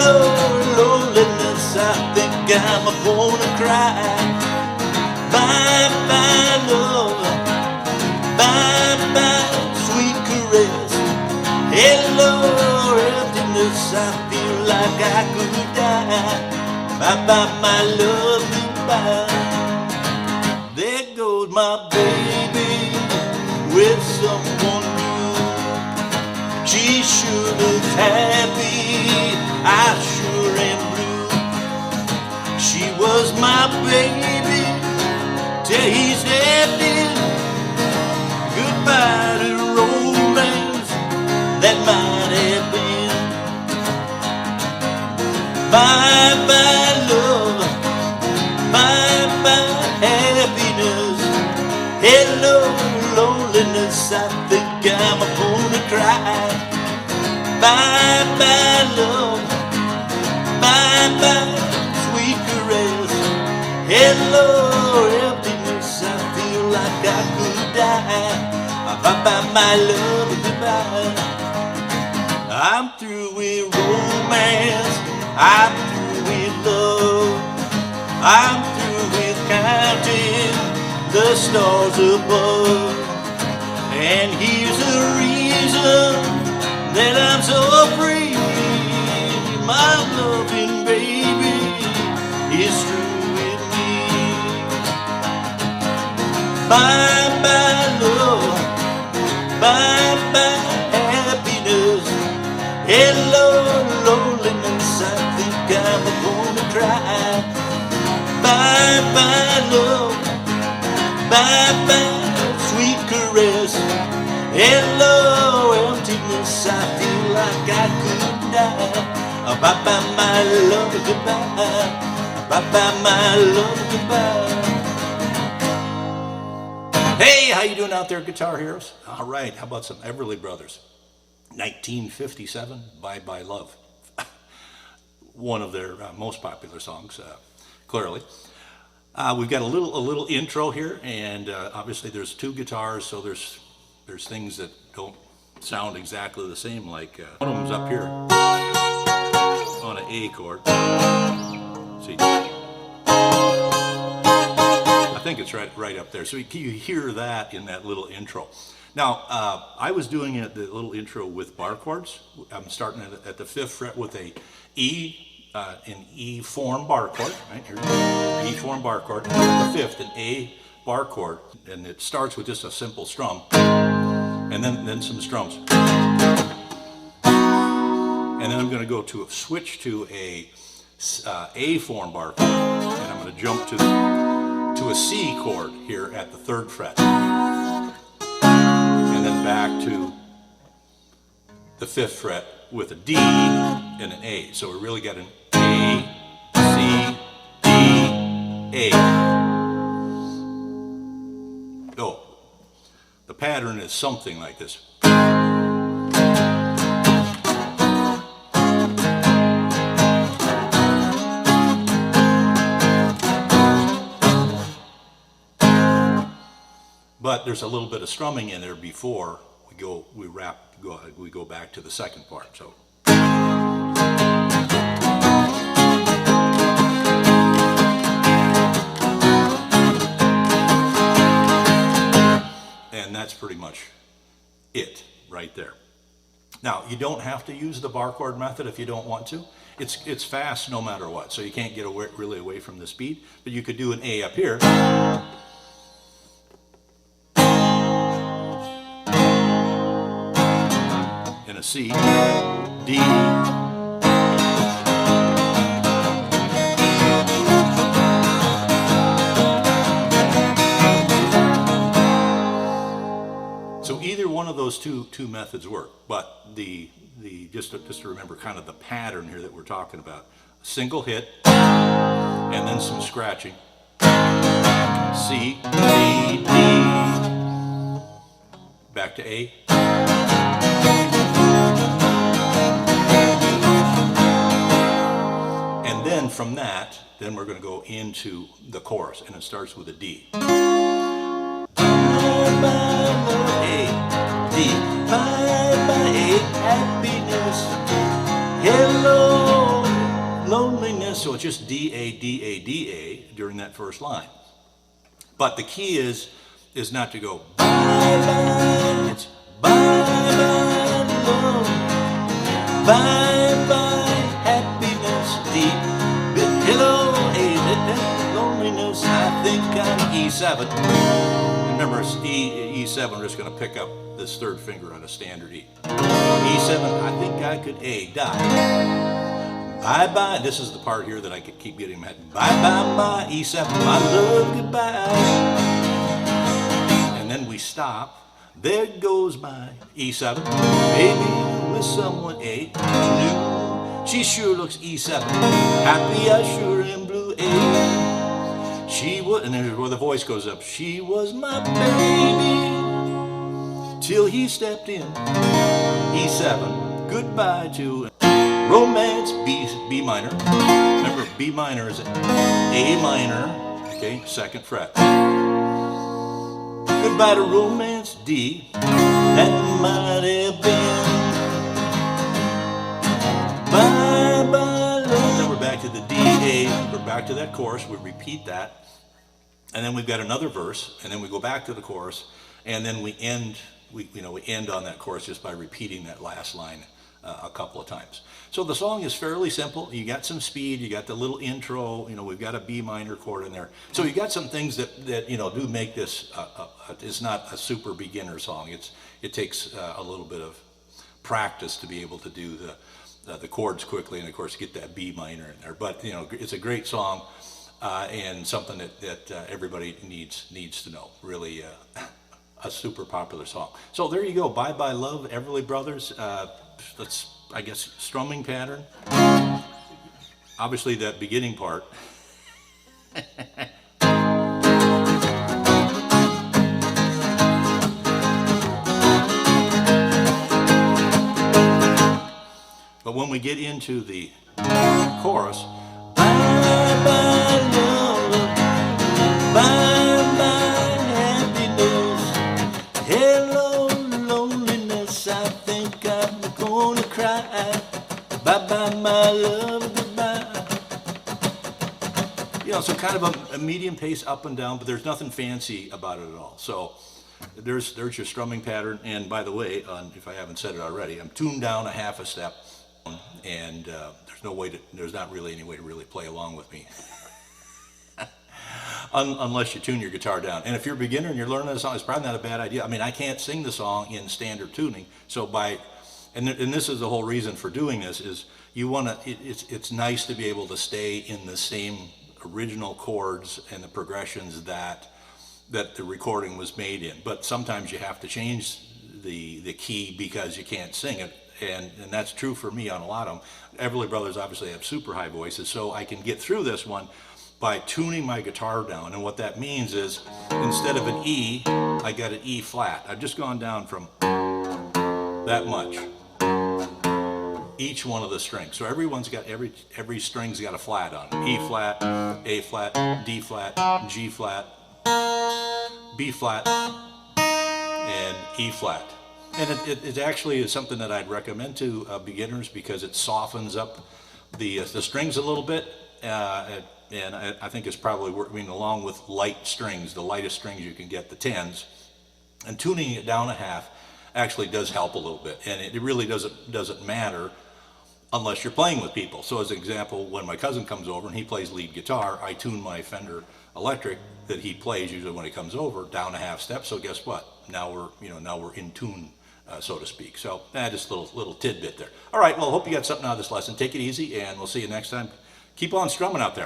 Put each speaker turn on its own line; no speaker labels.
Hello, loneliness, I think I'm gonna cry. Bye, bye, love. Bye, bye, sweet caress. Hello, emptiness, I feel like I could die. Bye, bye, my love, goodbye. There goes my baby with someone new. She sure looks happy, I sure am blue. She was my baby till he's dead. Goodbye to romance that might have been. Bye bye love, bye bye happiness. Hello loneliness, I think I'm gonna cry. Bye bye love, bye bye sweet caress. Hello emptiness, I feel like I could die. Bye bye my love, goodbye. I'm through with romance, I'm through with love, I'm through with counting the stars above. And here's the reason that I'm so free. My loving baby is true with me. Bye bye love, bye bye happiness. Hello loneliness, I think I'm gonna cry. Bye bye love, bye bye sweet caress. Hello emptiness, I feel like I could die. Bye bye my love, goodbye. Bye bye my love, goodbye. Hey, how you doing out there, Guitar Heroes? All right, how about some Everly Brothers? 1957, Bye Bye Love. One of their most popular songs, clearly. We've got a little intro here, and obviously there's two guitars, so there's things that don't sound exactly the same. Like one of them's up here on an A chord. See, I think it's right up there. So you hear that in that little intro. Now, I was doing the little intro with bar chords. I'm starting at the 5th fret with a E, an E form bar chord, right here, E form bar chord, the 5th, an A bar chord, and it starts with just a simple strum, and then some strums. And then I'm going to go to switch to a form bar chord, and I'm going to jump to a C chord here at the 3rd fret. And then back to the 5th fret with a D and an A. So we really got an A, C, D, A. Oh, the pattern is something like this. But there's a little bit of strumming in there before we go back to the second part. So, and that's pretty much it right there. Now, you don't have to use the bar chord method if you don't want to. It's fast no matter what, so you can't get really away from the speed. But you could do an A up here. And a C, D, so either one of those two methods work, but just to remember kind of the pattern here that we're talking about: a single hit, and then some scratching. C, D, D, back to A. And then from that, then we're going to go into the chorus, and it starts with a D. A, D, bye bye, happiness. Hello, so it's just D, A, D, A, D, A during that first line. But the key is not to go bye bye, it's bye bye love, bye bye happiness, deep hello, loneliness, I think I'm E7. Remember, it's E7, we're just going to pick up this third finger on a standard E. E7, I think I could A, die. Bye bye, this is the part here that I could keep getting mad. Bye bye, my E7, my love, goodbye. And then we stop. There goes my E7, baby with someone A, blue. She sure looks E7, happy I sure am blue A. She was, and there's where the voice goes up. She was my baby till he stepped in. E7, goodbye to romance, B minor. Remember, B minor is A minor, okay, second fret. Goodbye to romance, D. That might have been. Bye bye love. Then we're back to the D, A. We're back to that chorus. We repeat that. And then we've got another verse. And then we go back to the chorus. And then we end on that chorus just by repeating that last line a couple of times. So the song is fairly simple. You got some speed, you got the little intro, we've got a B minor chord in there. So you got some things that do make this, it's not a super beginner song. It takes a little bit of practice to be able to do the chords quickly and of course get that B minor in there. But it's a great song and something that everybody needs to know. Really a super popular song. So there you go, Bye Bye Love, Everly Brothers. That's, I guess, strumming pattern. Obviously that beginning part. But when we get into the chorus, bye bye love, bye bye happiness, hello loneliness, I think I'm gonna cry, bye bye my love, goodbye. So kind of a medium pace up and down, but there's nothing fancy about it at all. So there's your strumming pattern. And by the way, if I haven't said it already, I'm tuned down a half a step, and there's not really any way to really play along with me. Unless you tune your guitar down. And if you're a beginner and you're learning the song, it's probably not a bad idea. I mean, I can't sing the song in standard tuning, so and this is the whole reason for doing this, is it's nice to be able to stay in the same original chords and the progressions that the recording was made in. But sometimes you have to change the key because you can't sing it, and that's true for me on a lot of them. Everly Brothers obviously have super high voices, so I can get through this one by tuning my guitar down. And what that means is, instead of an E, I got an E flat. I've just gone down from that much, each one of the strings. So every string's got a flat on it. E flat, A flat, D flat, G flat, B flat, and E flat. And it actually is something that I'd recommend to beginners because it softens up the strings a little bit. And I think it's probably working along with light strings, the lightest strings you can get, the 10s, and tuning it down a half actually does help a little bit. And it really doesn't matter unless you're playing with people. So as an example, when my cousin comes over and he plays lead guitar, I tune my Fender electric that he plays usually when he comes over down a half step. So guess what? Now we're in tune, so to speak. So just a little tidbit there. All right, well, I hope you got something out of this lesson. Take it easy, and we'll see you next time. Keep on strumming out there.